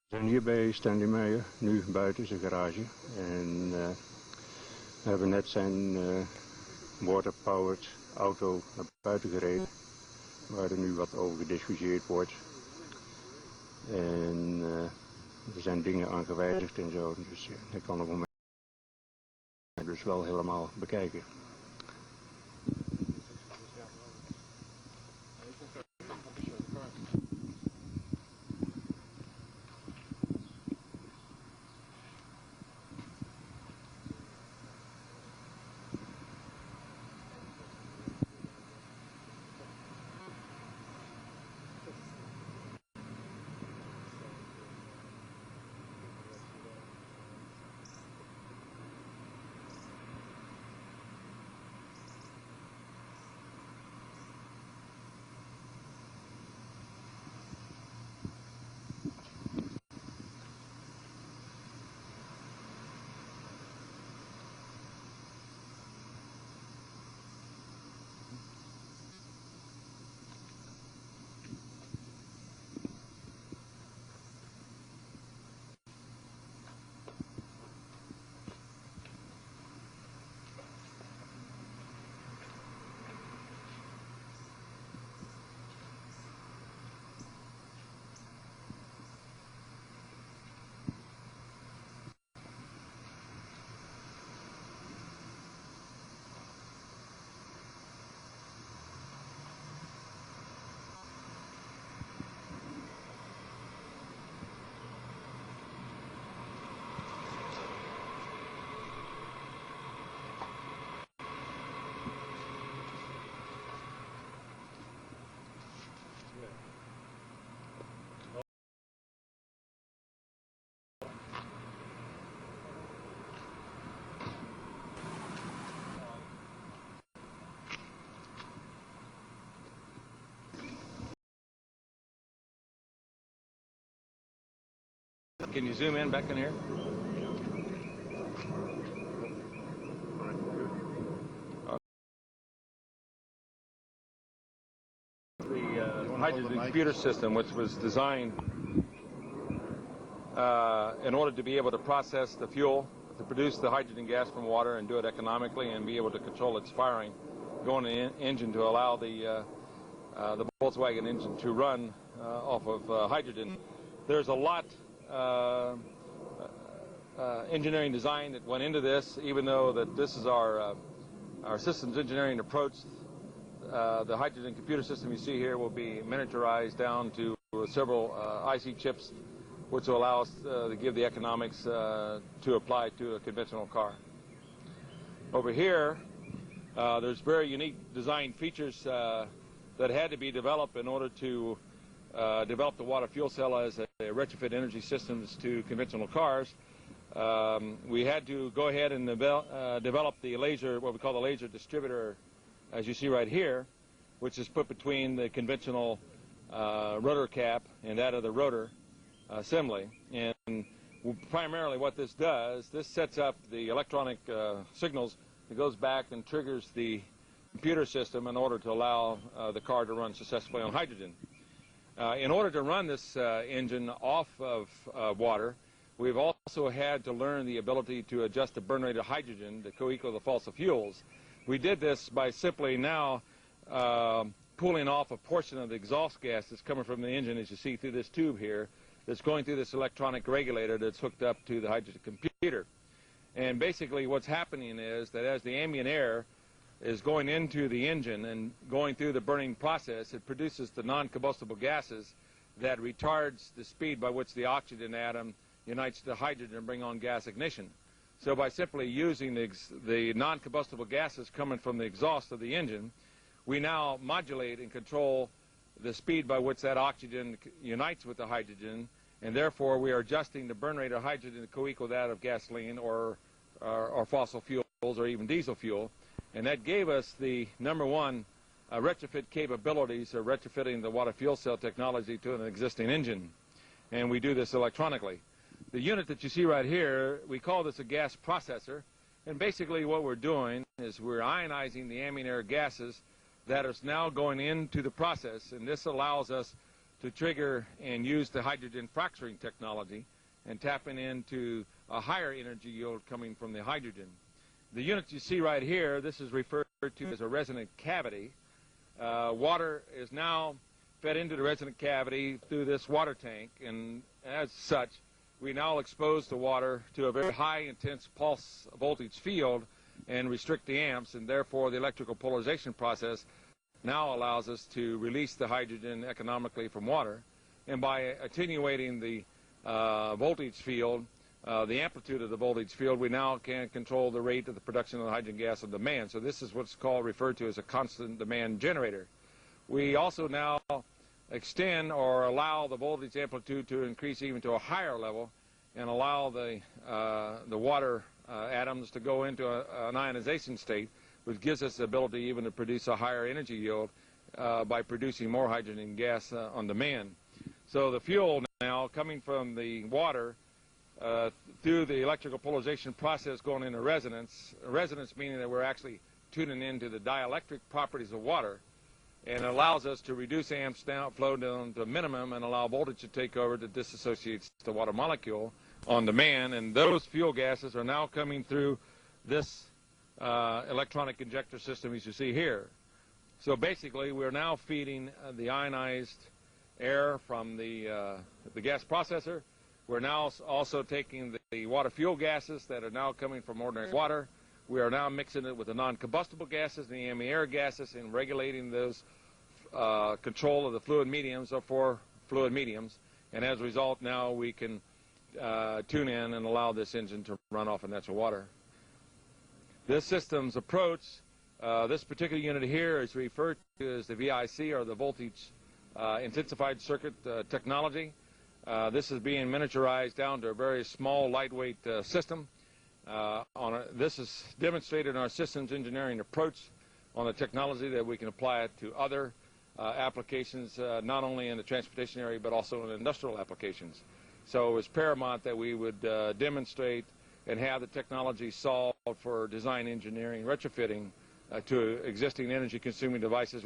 We zijn hier bij Stanley Meyer, nu buiten zijn garage. En we hebben net zijn water-powered auto naar buiten gereden. Waar er nu wat over gediscussieerd wordt. En er zijn dingen aan gewijzigd en zo. Dus ik kan op het moment dus wel helemaal bekijken. Can you zoom in back in here? The hydrogen computer system, which was designed in order to be able to process the fuel, to produce the hydrogen gas from water and do it economically and be able to control its firing, go in the engine to allow the Volkswagen engine to run off of hydrogen. There's a lot engineering design that went into this, even though that this is our systems engineering approach. The hydrogen computer system you see here will be miniaturized down to several IC chips, which will allow us to give the economics to apply to a conventional car. Over here, there's very unique design features that had to be developed in order to develop the water fuel cell as a retrofit energy systems to conventional cars. We had to go ahead and develop the laser, what we call the laser distributor, as you see right here, which is put between the conventional rotor cap and that of the rotor assembly. And primarily what this does, this sets up the electronic signals that goes back and triggers the computer system in order to allow the car to run successfully on hydrogen. In order to run this engine off of water, we've also had to learn the ability to adjust the burn rate of hydrogen to co-equal the fossil fuels. We did this by simply now pulling off a portion of the exhaust gas that's coming from the engine, as you see through this tube here, that's going through this electronic regulator that's hooked up to the hydrogen computer. And basically what's happening is that as the ambient air is going into the engine and going through the burning process, it produces the non-combustible gases that retards the speed by which the oxygen atom unites to hydrogen and bring on gas ignition. So by simply using the non-combustible gases coming from the exhaust of the engine, we now modulate and control the speed by which that oxygen unites with the hydrogen, and therefore we are adjusting the burn rate of hydrogen to co-equal that of gasoline or fossil fuels or even diesel fuel. And that gave us the #1 retrofit capabilities of retrofitting the water fuel cell technology to an existing engine. And we do this electronically. The unit that you see right here, we call this a gas processor. And basically what we're doing is we're ionizing the ambient air gases that is now going into the process. And this allows us to trigger and use the hydrogen fracturing technology and tapping into a higher energy yield coming from the hydrogen. The unit you see right here, this is referred to as a resonant cavity. Water is now fed into the resonant cavity through this water tank, and as such, we now expose the water to a very high intense pulse voltage field and restrict the amps, and therefore the electrical polarization process now allows us to release the hydrogen economically from water. And by attenuating the voltage field, the amplitude of the voltage field, we now can control the rate of the production of the hydrogen gas on demand. So this is what's referred to as a constant demand generator. We also now extend or allow the voltage amplitude to increase even to a higher level and allow the water atoms to go into an ionization state, which gives us the ability even to produce a higher energy yield by producing more hydrogen gas on demand. So the fuel now coming from the water through the electrical polarization process going into resonance meaning that we're actually tuning into the dielectric properties of water, and it allows us to reduce amps down, flow down to a minimum, and allow voltage to take over that disassociates the water molecule on demand. And those fuel gases are now coming through this electronic injector system as you see here. So basically we're now feeding the ionized air from the gas processor. We're now also taking the water fuel gases that are now coming from ordinary water. We are now mixing it with the non-combustible gases and the ambient air gases and regulating those control of the fluid mediums or for fluid mediums. And as a result, now we can tune in and allow this engine to run off of natural water. This system's approach, this particular unit here is referred to as the VIC, or the voltage intensified circuit technology. This is being miniaturized down to a very small, lightweight system. This is demonstrated in our systems engineering approach on the technology that we can apply it to other applications, not only in the transportation area but also in industrial applications. So it's paramount that we would demonstrate and have the technology solved for design engineering, retrofitting to existing energy consuming devices,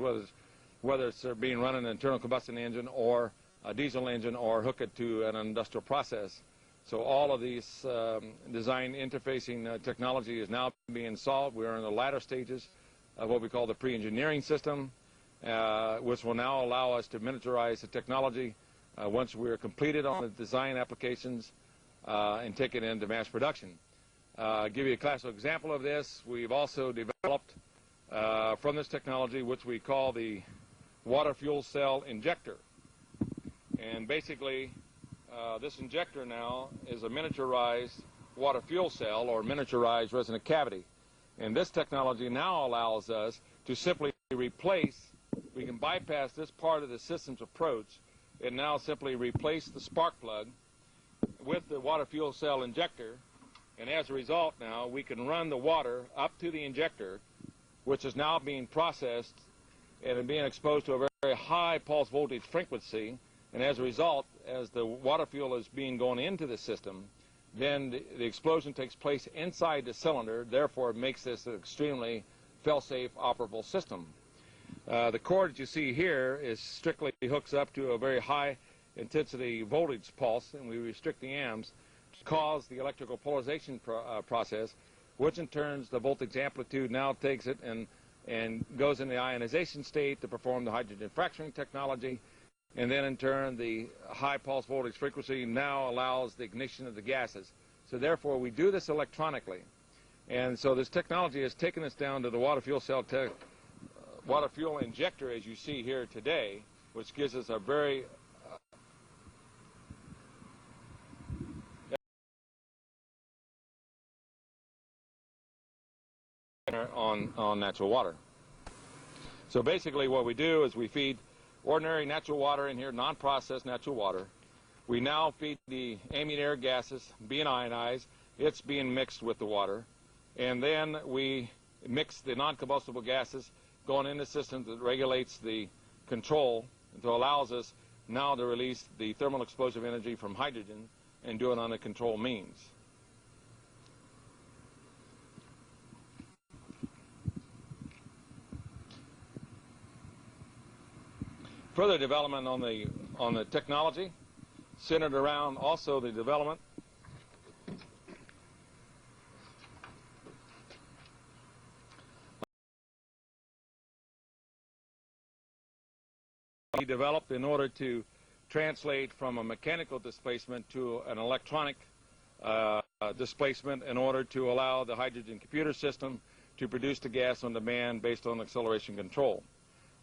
whether it's being run in an internal combustion engine or a diesel engine or hook it to an industrial process. So all of these design interfacing technology is now being solved. We are in the latter stages of what we call the pre-engineering system, which will now allow us to miniaturize the technology once we're completed on the design applications and take it into mass production. I'll give you a classical example of this. We've also developed from this technology which we call the water fuel cell injector. And basically, this injector now is a miniaturized water fuel cell or miniaturized resonant cavity. And this technology now allows us to simply replace, we can bypass this part of the system's approach and now simply replace the spark plug with the water fuel cell injector. And as a result now, we can run the water up to the injector, which is now being processed and being exposed to a very high pulse voltage frequency. And as a result, as the water fuel is going into the system, then the explosion takes place inside the cylinder. Therefore, it makes this an extremely fail-safe, operable system. The cord that you see here is strictly hooks up to a very high intensity voltage pulse, and we restrict the amps to cause the electrical polarization process, which in turn the voltage amplitude now takes it and goes in the ionization state to perform the hydrogen fracturing technology. And then in turn the high pulse voltage frequency now allows the ignition of the gases. So therefore we do this electronically. And so this technology has taken us down to the water fuel cell water fuel injector as you see here today, which gives us a very on natural water. So basically what we do is we feed ordinary natural water in here, non-processed natural water. We now feed the ambient air gases being ionized. It's being mixed with the water. And then we mix the non-combustible gases going in the system that regulates the control and allows us now to release the thermal explosive energy from hydrogen and do it on a controlled means. Further development on on the technology, centered around also the development developed in order to translate from a mechanical displacement to an electronic displacement in order to allow the hydrogen computer system to produce the gas on demand based on acceleration control.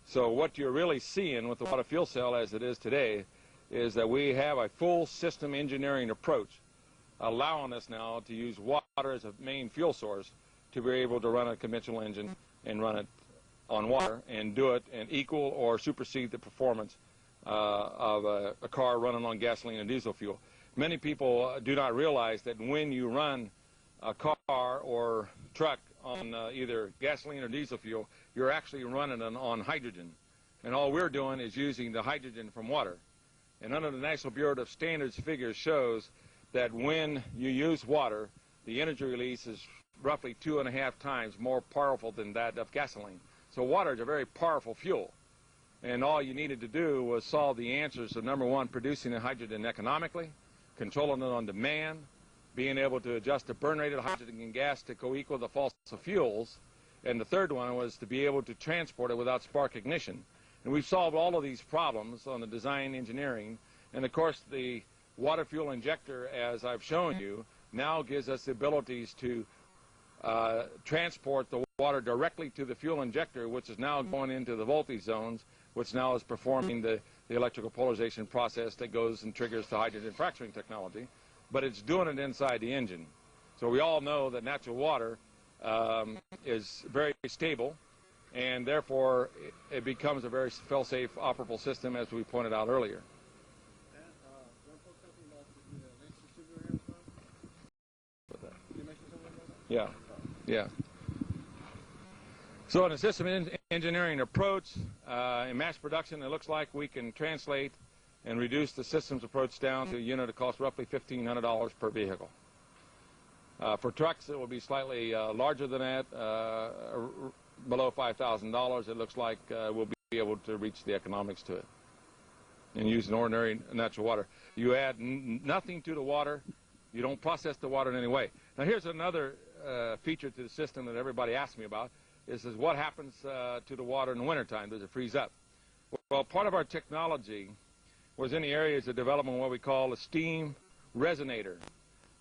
So what you're really seeing with the water fuel cell as it is today is that we have a full system engineering approach allowing us now to use water as a main fuel source to be able to run a conventional engine and run it on water and do it and equal or supersede the performance of a car running on gasoline and diesel fuel. Many people do not realize that when you run a car or truck on either gasoline or diesel fuel, you're actually running it on hydrogen. And all we're doing is using the hydrogen from water. And under the National Bureau of Standards figures shows that when you use water, the energy release is roughly 2.5 times more powerful than that of gasoline. So water is a very powerful fuel. And all you needed to do was solve the answers of, number one, producing the hydrogen economically, controlling it on demand, being able to adjust the burn rate of hydrogen and gas to co-equal the fossil fuels, and the third one was to be able to transport it without spark ignition. And we've solved all of these problems on the design engineering, and of course the water fuel injector, as I've shown you, now gives us the abilities to transport the water directly to the fuel injector, which is now going into the voltage zones, which now is performing the electrical polarization process that goes and triggers the hydrogen fracturing technology, but it's doing it inside the engine. So we all know that natural water is very stable, and therefore it becomes a very fail-safe, operable system, as we pointed out earlier. Yeah, yeah. So in a system engineering approach, in mass production, it looks like we can translate and reduce the systems approach down to a unit that costs roughly $1,500 per vehicle. For trucks, it will be slightly larger than that, below $5,000. It looks like we'll be able to reach the economics to it and use an ordinary natural water. You add nothing to the water. You don't process the water in any way. Now here's another feature to the system that everybody asks me about, is what happens to the water in the wintertime? Does it freeze up? Well, part of our technology was in the areas of development what we call a steam resonator.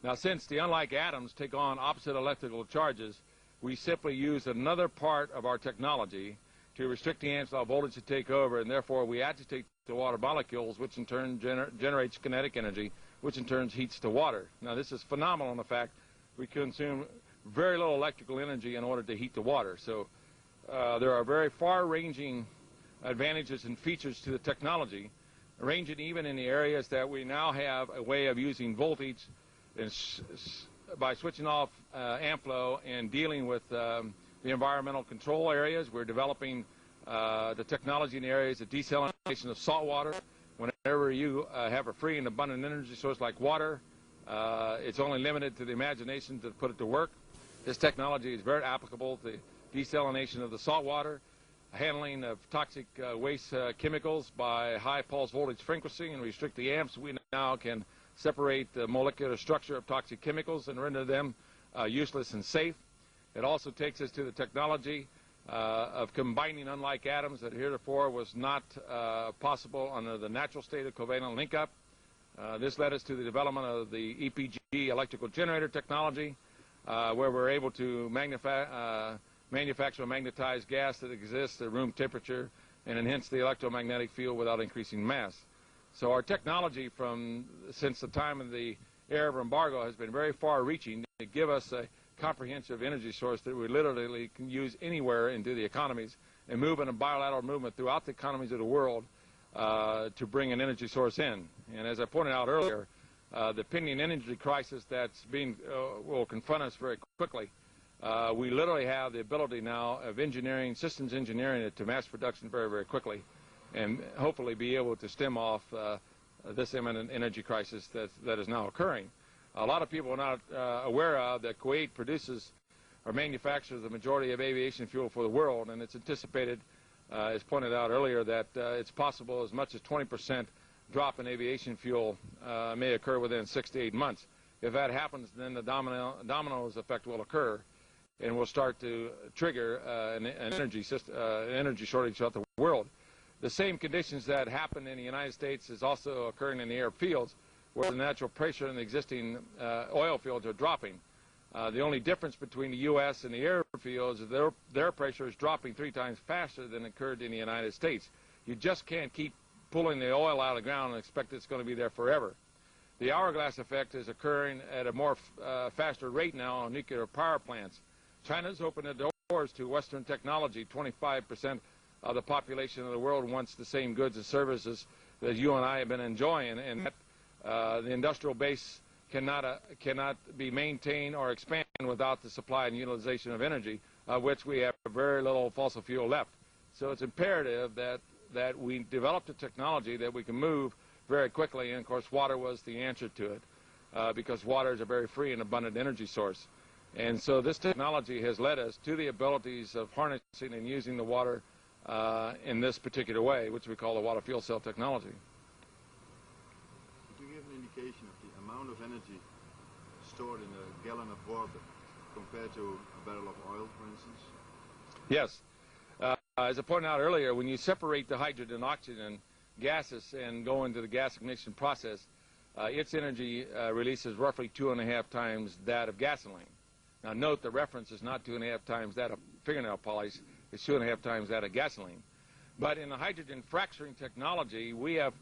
Now, since the unlike atoms take on opposite electrical charges, we simply use another part of our technology to restrict the Amps-Law voltage to take over, and therefore we agitate the water molecules, which in turn generates kinetic energy, which in turn heats the water. Now, this is phenomenal in the fact we consume very little electrical energy in order to heat the water. So there are very far-ranging advantages and features to the technology, ranging even in the areas that we now have a way of using voltage and by switching off amp flow and dealing with the environmental control areas. We're developing the technology in the areas of desalination of salt water. Whenever you have a free and abundant energy source like water, it's only limited to the imagination to put it to work. This technology is very applicable to desalination of the salt water, handling of toxic waste chemicals by high pulse voltage frequency and restrict the amps. We now can separate the molecular structure of toxic chemicals and render them useless and safe. It also takes us to the technology of combining unlike atoms that heretofore was not possible under the natural state of covalent link-up. This led us to the development of the EPG electrical generator technology, where we're able to manufacture a magnetized gas that exists at room temperature and enhance the electromagnetic field without increasing mass. So our technology since the time of the era of embargo has been very far-reaching to give us a comprehensive energy source that we literally can use anywhere into the economies and move in a bilateral movement throughout the economies of the world to bring an energy source in. And as I pointed out earlier, the pending energy crisis that's will confront us very quickly. We literally have the ability now of systems engineering it to mass production very, very quickly, and hopefully be able to stem off this imminent energy crisis that is now occurring. A lot of people are not aware of that Kuwait produces or manufactures the majority of aviation fuel for the world, and it's anticipated, as pointed out earlier, that it's possible as much as 20% drop in aviation fuel may occur within 6 to 8 months. If that happens, then the dominoes effect will occur, and will start to trigger an energy shortage throughout the world. The same conditions that happen in the United States is also occurring in the Arab fields, where the natural pressure in the existing oil fields are dropping. The only difference between the U.S. and the Arab fields is their pressure is dropping 3 times faster than occurred in the United States. You just can't keep pulling the oil out of the ground and expect it's going to be there forever. The hourglass effect is occurring at a more faster rate now on nuclear power plants. China's opened the doors to Western technology. 25% of the population of the world wants the same goods and services that you and I have been enjoying, and that the industrial base cannot be maintained or expand without the supply and utilization of energy, of which we have very little fossil fuel left. So it's imperative that we develop a technology that we can move very quickly, and of course water was the answer to it, because water is a very free and abundant energy source. And so this technology has led us to the abilities of harnessing and using the water in this particular way, which we call the water fuel cell technology. Could you give an indication of the amount of energy stored in a gallon of water compared to a barrel of oil, for instance? Yes. As I pointed out earlier, when you separate the hydrogen and oxygen gases and go into the gas ignition process, its energy release is roughly 2.5 times that of gasoline. Now note, the reference is not 2.5 times that of fingernail polish, it's 2.5 times that of gasoline. But in the hydrogen fracturing technology, we have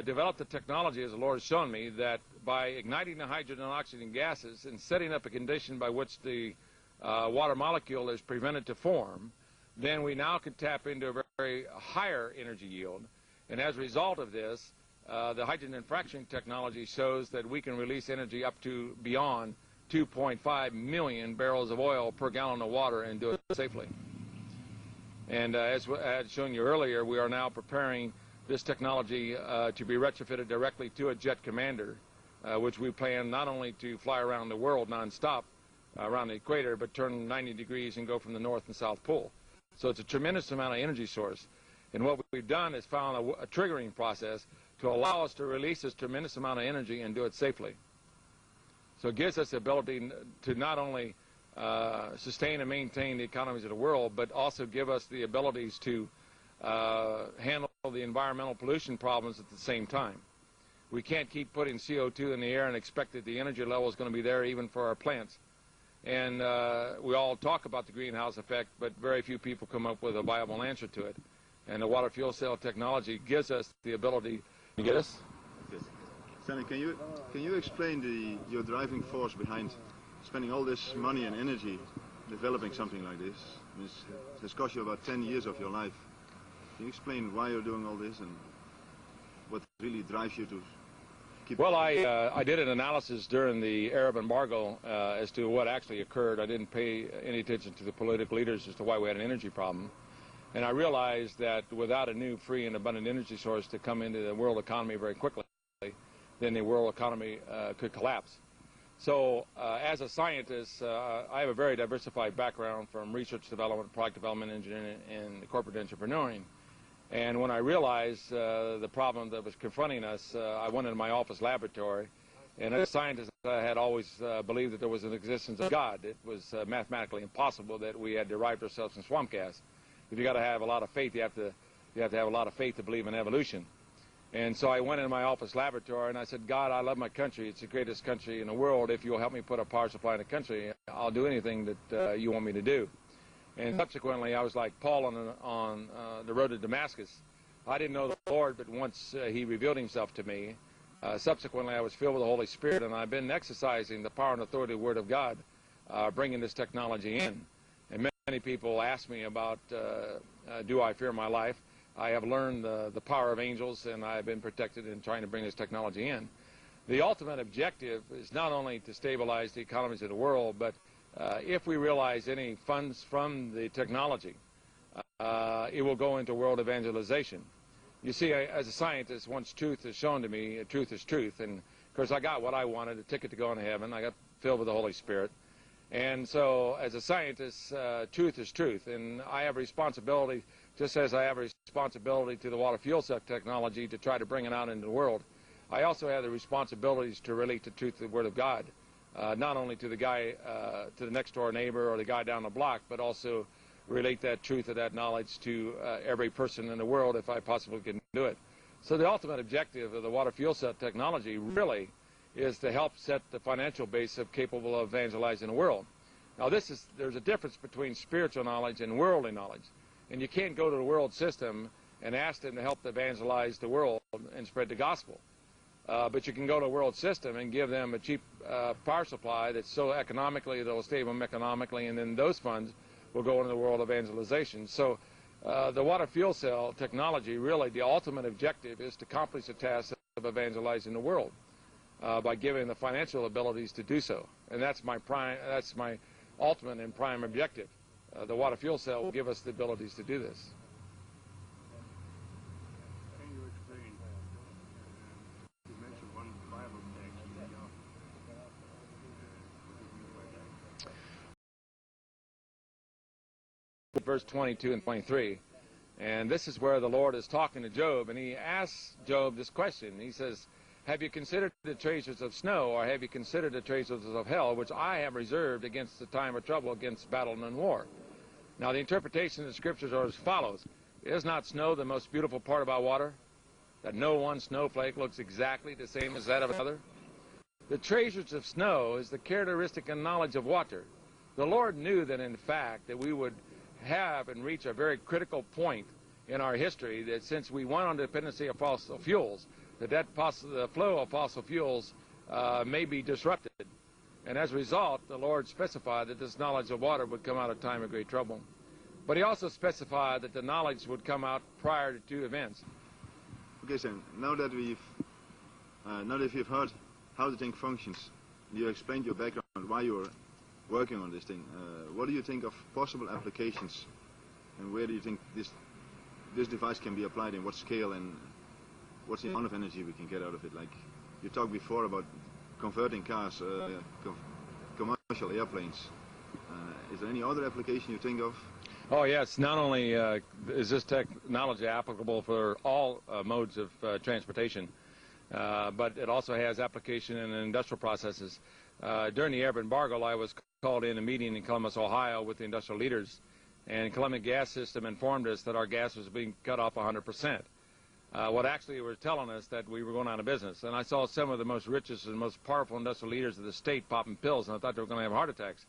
developed a technology, as the Lord has shown me, that by igniting the hydrogen and oxygen gases and setting up a condition by which the water molecule is prevented to form, then we now can tap into a very higher energy yield. And as a result of this, the hydrogen fracturing technology shows that we can release energy up to beyond 2.5 million barrels of oil per gallon of water and do it safely. And as I had shown you earlier, we are now preparing this technology to be retrofitted directly to a jet commander, which we plan not only to fly around the world nonstop around the equator, but turn 90 degrees and go from the North and South Pole. So it's a tremendous amount of energy source. And what we've done is found a triggering process to allow us to release this tremendous amount of energy and do it safely. So it gives us the ability to not only sustain and maintain the economies of the world, but also give us the abilities to handle the environmental pollution problems at the same time. We can't keep putting CO2 in the air and expect that the energy level is going to be there even for our plants. And we all talk about the greenhouse effect, but very few people come up with a viable answer to it. And the water fuel cell technology gives us the ability to get us. Okay. Stanley, can you explain your driving force behind spending all this money and energy developing something like this? It's cost you about 10 years of your life. Can you explain why you're doing all this and what really drives you to keep... Well, I did an analysis during the Arab embargo as to what actually occurred. I didn't pay any attention to the political leaders as to why we had an energy problem. And I realized that without a new free and abundant energy source to come into the world economy very quickly, then the world economy could collapse. So as a scientist, I have a very diversified background from research development, product development, engineering, and corporate entrepreneuring. And when I realized the problem that was confronting us, I went into my office laboratory. And as a scientist, I had always believed that there was an existence of God. It was mathematically impossible that we had derived ourselves from swamp gas. If you got to have a lot of faith, you have to have a lot of faith to believe in evolution. And so I went into my office laboratory and I said, God, I love my country. It's the greatest country in the world. If you'll help me put a power supply in the country, I'll do anything that you want me to do. And subsequently, I was like Paul on the road to Damascus. I didn't know the Lord, but once he revealed himself to me, subsequently I was filled with the Holy Spirit, and I've been exercising the power and authority of the Word of God, bringing this technology in. And many people ask me about, do I fear my life? I have learned the power of angels, and I have been protected in trying to bring this technology in. The ultimate objective is not only to stabilize the economies of the world, but if we realize any funds from the technology, it will go into world evangelization. You see, as a scientist, once truth is shown to me, truth is truth. And, of course, I got what I wanted, a ticket to go into heaven. I got filled with the Holy Spirit. And so, as a scientist, truth is truth. And I have responsibility, just as I have a responsibility to the water fuel cell technology to try to bring it out into the world, I also have the responsibilities to relate the truth of the Word of God, not only to the guy, to the next door neighbor or the guy down the block, but also relate that truth or that knowledge to every person in the world if I possibly can do it. So the ultimate objective of the water fuel cell technology really is to help set the financial base of capable of evangelizing the world. Now there's a difference between spiritual knowledge and worldly knowledge. And you can't go to the world system and ask them to help evangelize the world and spread the gospel. But you can go to a world system and give them a cheap power supply that's so economically, that will save them economically, and then those funds will go into the world evangelization. So the water fuel cell technology, really, the ultimate objective is to accomplish the task of evangelizing the world by giving the financial abilities to do so. And that's my ultimate and prime objective. The water fuel cell will give us the abilities to do this. Can you explain, you mentioned one Bible text, Verse 22 and 23. And this is where the Lord is talking to Job, and he asks Job this question. He says, have you considered the treasures of snow, or have you considered the treasures of hell, which I have reserved against the time of trouble, against battle and war? Now, the interpretation of the scriptures are as follows. Is not snow the most beautiful part about water? That no one snowflake looks exactly the same as that of another? The treasures of snow is the characteristic and knowledge of water. The Lord knew that, in fact, that we would have and reach a very critical point in our history, that since we went on dependency of fossil fuels, the flow of fossil fuels may be disrupted. And as a result, the Lord specified that this knowledge of water would come out of time of great trouble. But he also specified that the knowledge would come out prior to two events. Okay, so now that you've heard how the thing functions, you explained your background, why you're working on this thing. What do you think of possible applications, and where do you think this device can be applied, in what scale, and what's the amount of energy we can get out of it? Like you talked before about converting cars, commercial airplanes. Is there any other application you think of? Oh yes, not only is this technology applicable for all modes of transportation, but it also has application in industrial processes. During the Arab embargo, I was called in a meeting in Columbus, Ohio with the industrial leaders, and Columbia Gas System informed us that our gas was being cut off 100%. What actually were telling us that we were going out of business. And I saw some of the most richest and most powerful industrial leaders of the state popping pills, and I thought they were going to have heart attacks.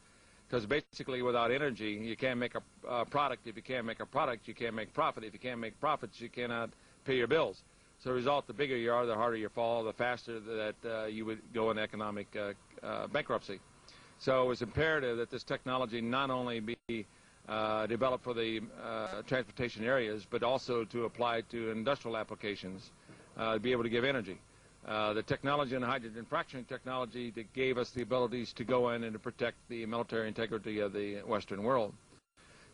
Because basically, without energy, you can't make a product. If you can't make a product, you can't make profit. If you can't make profits, you cannot pay your bills. So the result, the bigger you are, the harder you fall, the faster that you would go into economic bankruptcy. So it was imperative that this technology not only be developed for the transportation areas, but also to apply to industrial applications, to be able to give energy. The technology and hydrogen fracturing technology that gave us the abilities to go in and to protect the military integrity of the Western world.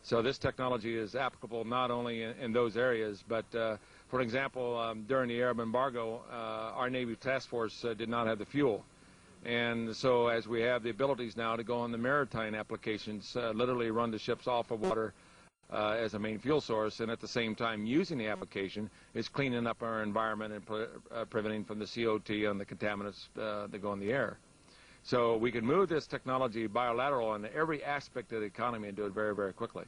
So this technology is applicable not only in those areas, but for example, during the Arab embargo, our Navy task force did not have the fuel. And so as we have the abilities now to go on the maritime applications, literally run the ships off of water as a main fuel source, and at the same time using the application is cleaning up our environment and preventing from the CO2 and the contaminants that go in the air. So we can move this technology bilateral in every aspect of the economy and do it very, very quickly.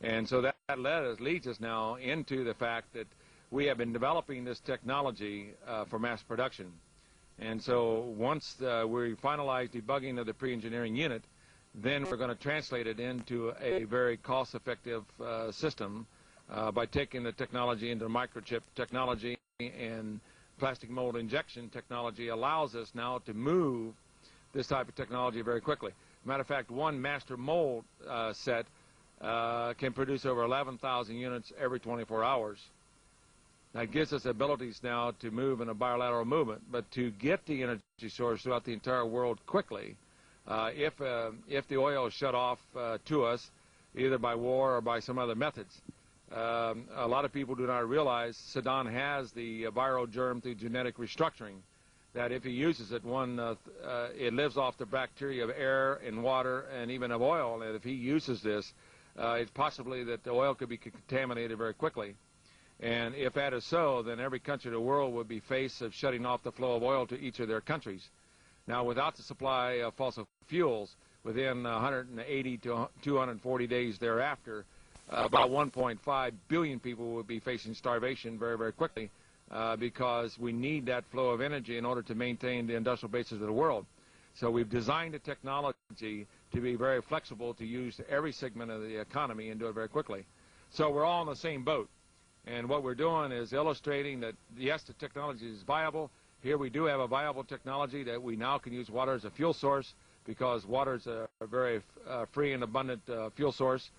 And so that leads us now into the fact that we have been developing this technology for mass production. And so once we finalize debugging of the pre-engineering unit, then we're going to translate it into a very cost-effective system by taking the technology into microchip technology, and plastic mold injection technology allows us now to move this type of technology very quickly. Matter of fact, one master mold set can produce over 11,000 units every 24 hours. That gives us abilities now to move in a bilateral movement, but to get the energy source throughout the entire world quickly, if the oil is shut off to us, either by war or by some other methods. A lot of people do not realize Saddam has the viral germ through genetic restructuring, that if he uses it, it lives off the bacteria of air and water and even of oil, and if he uses this, it's possibly that the oil could be contaminated very quickly. And if that is so, then every country in the world would be faced of shutting off the flow of oil to each of their countries. Now, without the supply of fossil fuels, within 180 to 240 days thereafter, about 1.5 billion people would be facing starvation very, very quickly because we need that flow of energy in order to maintain the industrial bases of the world. So we've designed the technology to be very flexible to use every segment of the economy and do it very quickly. So we're all in the same boat. And what we're doing is illustrating that, yes, the technology is viable. Here we do have a viable technology that we now can use water as a fuel source because water is a very free and abundant fuel source.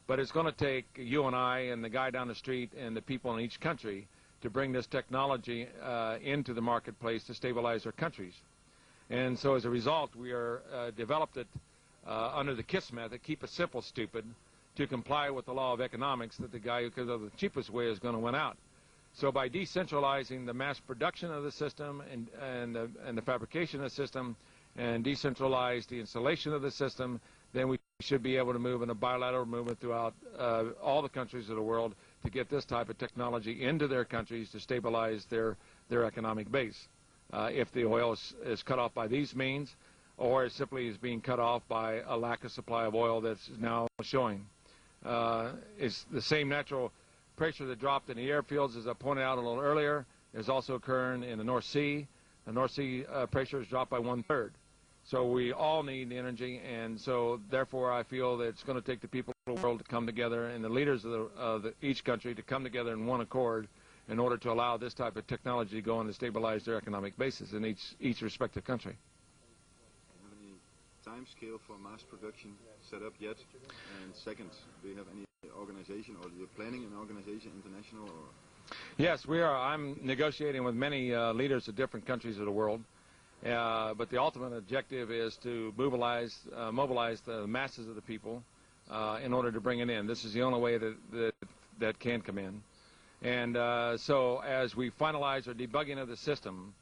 But it's going to take you and I and the guy down the street and the people in each country to bring this technology into the marketplace to stabilize their countries. And so as a result, we are developed it under the KISS method, keep it simple, stupid, to comply with the law of economics that the guy who comes up with the cheapest way is going to win out. So by decentralizing the mass production of the system and the fabrication of the system and decentralize the installation of the system, then we should be able to move in a bilateral movement throughout all the countries of the world to get this type of technology into their countries to stabilize their economic base. If the oil is cut off by these means, or it simply is being cut off by a lack of supply of oil that's now showing. It's the same natural pressure that dropped in the airfields, as I pointed out a little earlier, is also occurring in the North Sea. The North Sea pressure has dropped by 1/3. So we all need the energy, and so therefore I feel that it's going to take the people of the world to come together and the leaders of each country to come together in one accord in order to allow this type of technology to go on to stabilize their economic basis in each respective country. Do you have any time scale for mass production set up yet? And second, do you have any organization, or are you planning an organization, international? Or? Yes, we are. I'm negotiating with many leaders of different countries of the world. But the ultimate objective is to mobilize the masses of the people in order to bring it in. This is the only way that can come in. And so as we finalize our debugging of the system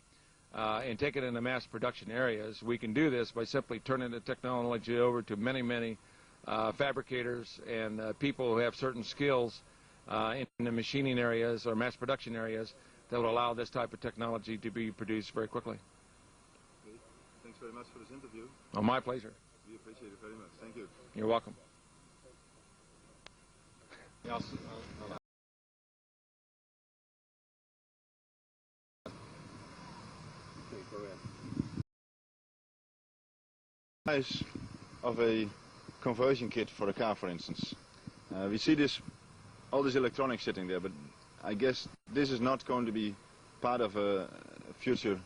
and take it into mass production areas, we can do this by simply turning the technology over to many, many fabricators and people who have certain skills in the machining areas or mass production areas that will allow this type of technology to be produced very quickly. Okay. Thanks very much for this interview. Oh, my pleasure. We appreciate it very much. Thank you. You're welcome. Size of a conversion kit for a car, for instance. We see all this electronics sitting there, but I guess this is not going to be part of a future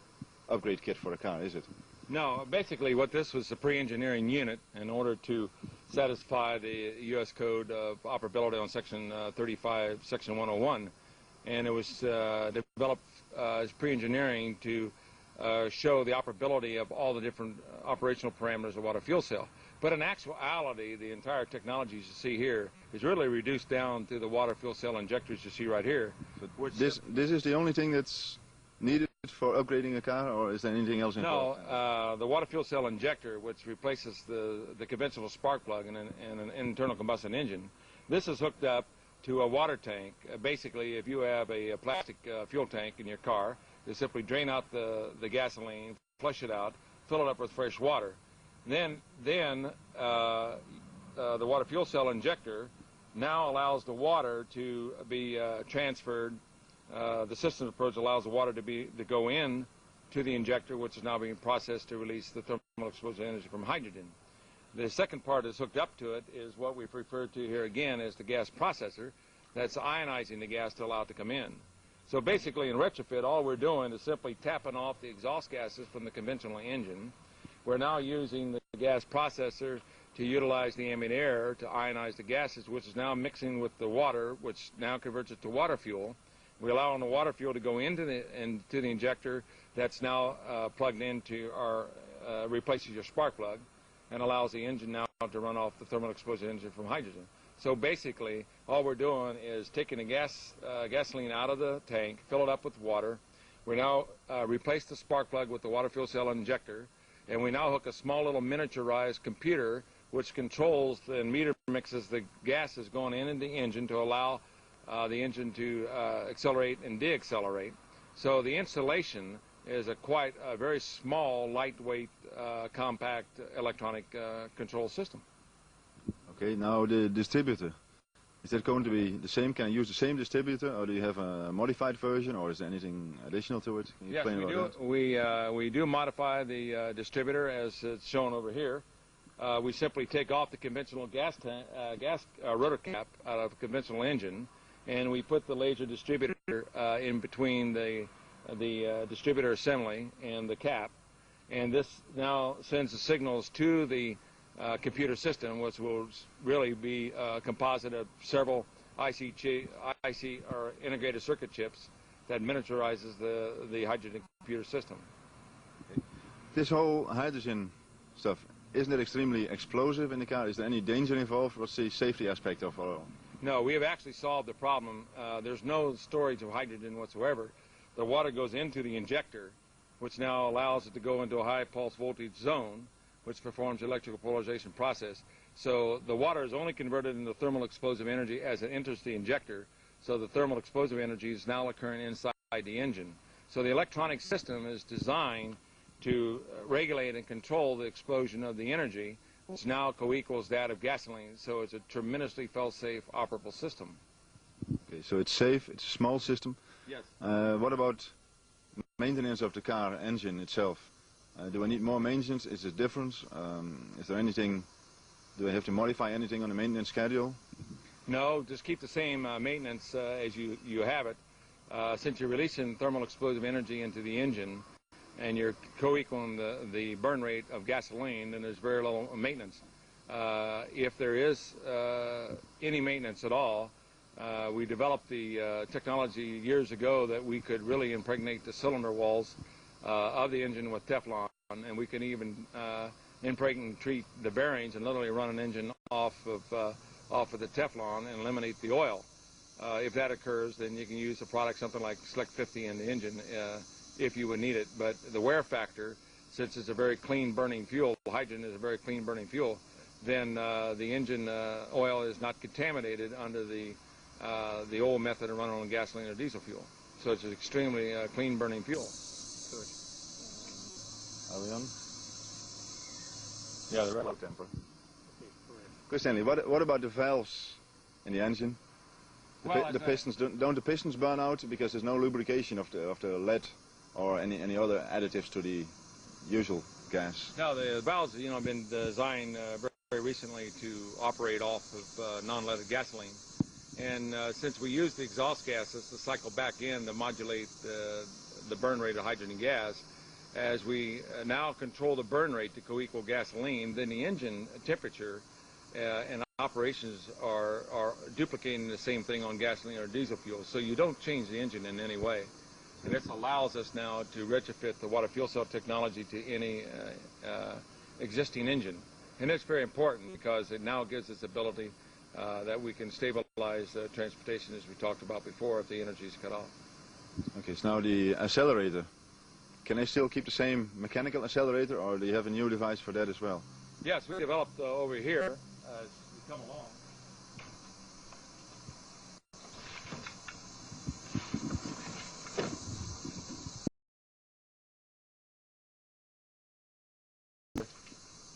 upgrade kit for a car, is it? No, basically what this was a pre-engineering unit in order to satisfy the U.S. Code of Operability on Section 35, Section 101, and it was developed as pre-engineering to show the operability of all the different operational parameters of water fuel cell. But in actuality, the entire technology you see here is really reduced down to the water fuel cell injectors you see right here. This is the only thing that's needed for upgrading a car, or is there anything else involved? No, the water fuel cell injector, which replaces the conventional spark plug in an internal combustion engine, this is hooked up to a water tank. Basically, if you have a plastic fuel tank in your car, you simply drain out the gasoline, flush it out, fill it up with fresh water. Then the water fuel cell injector now allows the water to be transferred. The system approach allows the water to go in to the injector, which is now being processed to release the thermal exposure energy from hydrogen. The second part that's hooked up to it is what we've referred to here again as the gas processor. That's ionizing the gas to allow it to come in. So basically in retrofit, all we're doing is simply tapping off the exhaust gases from the conventional engine. We're now using the gas processor to utilize the ambient air to ionize the gases, which is now mixing with the water, which now converts it to water fuel. We allow the water fuel to go into the injector that's now plugged into our, replaces your spark plug and allows the engine now to run off the thermal exposure engine from hydrogen. So basically, all we're doing is taking the gasoline out of the tank, fill it up with water. We now replace the spark plug with the water fuel cell injector, and we now hook a small little miniaturized computer which controls and meter mixes the gases going into the engine to allow the engine to accelerate and deaccelerate. So the installation is quite a very small, lightweight, compact electronic control system. Okay, now the distributor. Is that going to be the same? Can you use the same distributor, or do you have a modified version, or is there anything additional to it? Can you explain about that? We do modify the distributor as it's shown over here. We simply take off the conventional gas rotor cap out of a conventional engine, and we put the laser distributor in between the distributor assembly and the cap, and this now sends the signals to the computer system, which will really be a composite of several IC or integrated circuit chips that miniaturizes the hydrogen computer system. Okay. This whole hydrogen stuff, isn't it extremely explosive in the car? Is there any danger involved? What's the safety aspect of it? No, we have actually solved the problem. There's no storage of hydrogen whatsoever. The water goes into the injector, which now allows it to go into a high pulse voltage zone, which performs the electrical polarization process. So the water is only converted into thermal explosive energy as it enters the injector. So the thermal explosive energy is now occurring inside the engine. So the electronic system is designed to regulate and control the explosion of the energy, which now co-equals that of gasoline. So it's a tremendously fail-safe, operable system. Okay, so it's safe, it's a small system. Yes. What about maintenance of the car engine itself? Do I need more maintenance? Is there a difference? Is there anything, do I have to modify anything on the maintenance schedule? No, just keep the same maintenance as you have it. Since you're releasing thermal explosive energy into the engine and you're co-equaling the burn rate of gasoline, then there's very little maintenance. If there is any maintenance at all, we developed the technology years ago that we could really impregnate the cylinder walls of the engine with Teflon, and we can even impregnate treat the bearings and literally run an engine off of the Teflon and eliminate the oil. If that occurs, then you can use a product something like Slick 50 in the engine if you would need it. But the wear factor, since it's a very clean burning fuel, hydrogen is a very clean burning fuel, then the engine oil is not contaminated under the old method of running on gasoline or diesel fuel. So it's an extremely clean burning fuel. Good. Are we on? Yeah, the Low temper. Good, Stanley. What about the valves in the engine? The pistons, don't the pistons burn out because there's no lubrication of the lead or any other additives to the usual gas? No, the valves, have been designed very recently to operate off of non-leaded gasoline, and since we use the exhaust gases to cycle back in to modulate the burn rate of hydrogen gas, as we now control the burn rate to co-equal gasoline, then the engine temperature and operations are duplicating the same thing on gasoline or diesel fuel. So you don't change the engine in any way. And this allows us now to retrofit the water fuel cell technology to any existing engine. And it's very important because it now gives us the ability that we can stabilize transportation, as we talked about before, if the energy is cut off. Okay, so now the accelerator. Can I still keep the same mechanical accelerator, or do you have a new device for that as well? Yes, we developed over here as we come along.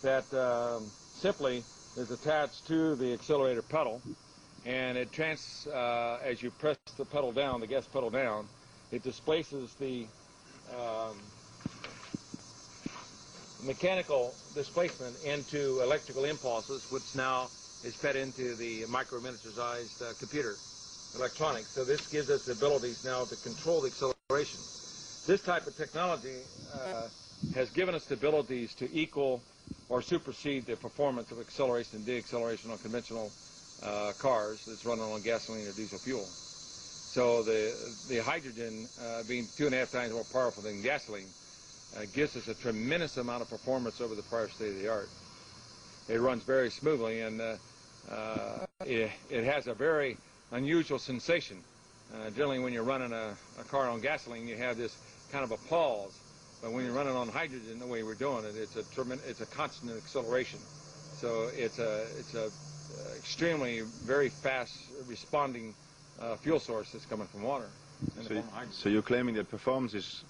That simply is attached to the accelerator pedal, and it as you press the pedal down, the gas pedal down, it displaces the mechanical displacement into electrical impulses, which now is fed into the micro-miniaturized computer electronics. So this gives us the abilities now to control the acceleration. This type of technology has given us the abilities to equal or supersede the performance of acceleration and deacceleration on conventional cars that's running on gasoline or diesel fuel. So the hydrogen, being 2.5 times more powerful than gasoline, gives us a tremendous amount of performance over the prior state of the art. It runs very smoothly, and it has a very unusual sensation. Generally, when you're running a car on gasoline, you have this kind of a pause. But when you're running on hydrogen, the way we're doing it, it's a constant acceleration. So it's a extremely very fast responding fuel source that's coming from water. So you're claiming that performance is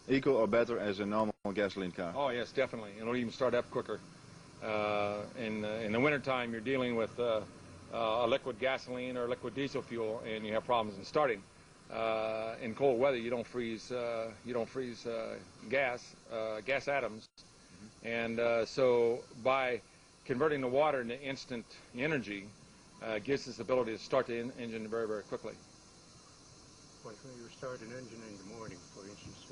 equal or better as a normal gasoline car? Oh yes, definitely. It'll even start up quicker. In the wintertime, you're dealing with a liquid gasoline or liquid diesel fuel, and you have problems in starting. In cold weather, you don't freeze gas atoms, and so by converting the water into instant energy, gives us the ability to start the engine very, very quickly. When you start an engine in the morning, for instance,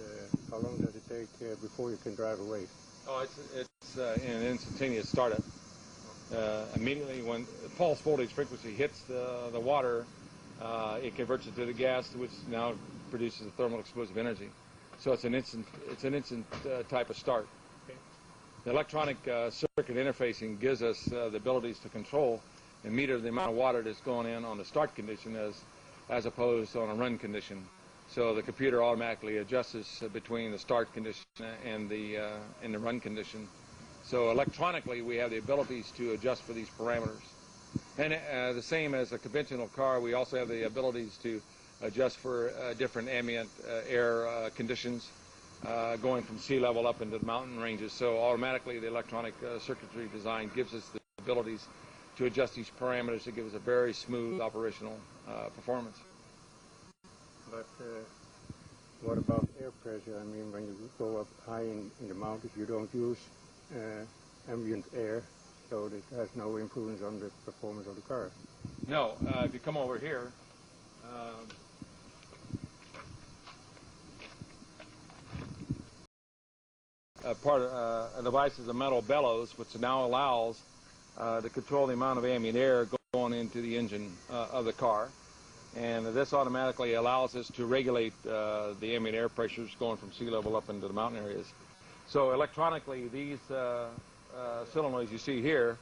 how long does it take before you can drive away? Oh, it's an instantaneous startup. Immediately when the pulse voltage frequency hits the water, it converts it to the gas, which now produces a thermal explosive energy. So it's an instant type of start. Okay. The electronic circuit interfacing gives us the abilities to control and meter the amount of water that's going in on the start condition as opposed to on a run condition. So the computer automatically adjusts between the start condition and the run condition. So electronically, we have the abilities to adjust for these parameters. And the same as a conventional car, we also have the abilities to adjust for different ambient air conditions going from sea level up into the mountain ranges. So automatically, the electronic circuitry design gives us the abilities to adjust these parameters to give us a very smooth operational performance. But what about air pressure? I mean, when you go up high in the mountains, you don't use ambient air, so it has no influence on the performance of the car. No, if you come over here, a device is a metal bellows, which now allows to control the amount of ambient air going into the engine of the car. And this automatically allows us to regulate the ambient air pressures going from sea level up into the mountain areas. So electronically, these solenoids you see here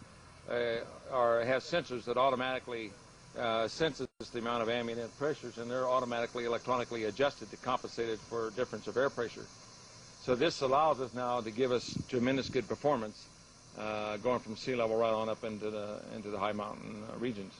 has sensors that automatically senses the amount of ambient air pressures, and they're automatically electronically adjusted to compensate it for difference of air pressure. So this allows us now to give us tremendous good performance going from sea level right on up into the high mountain regions.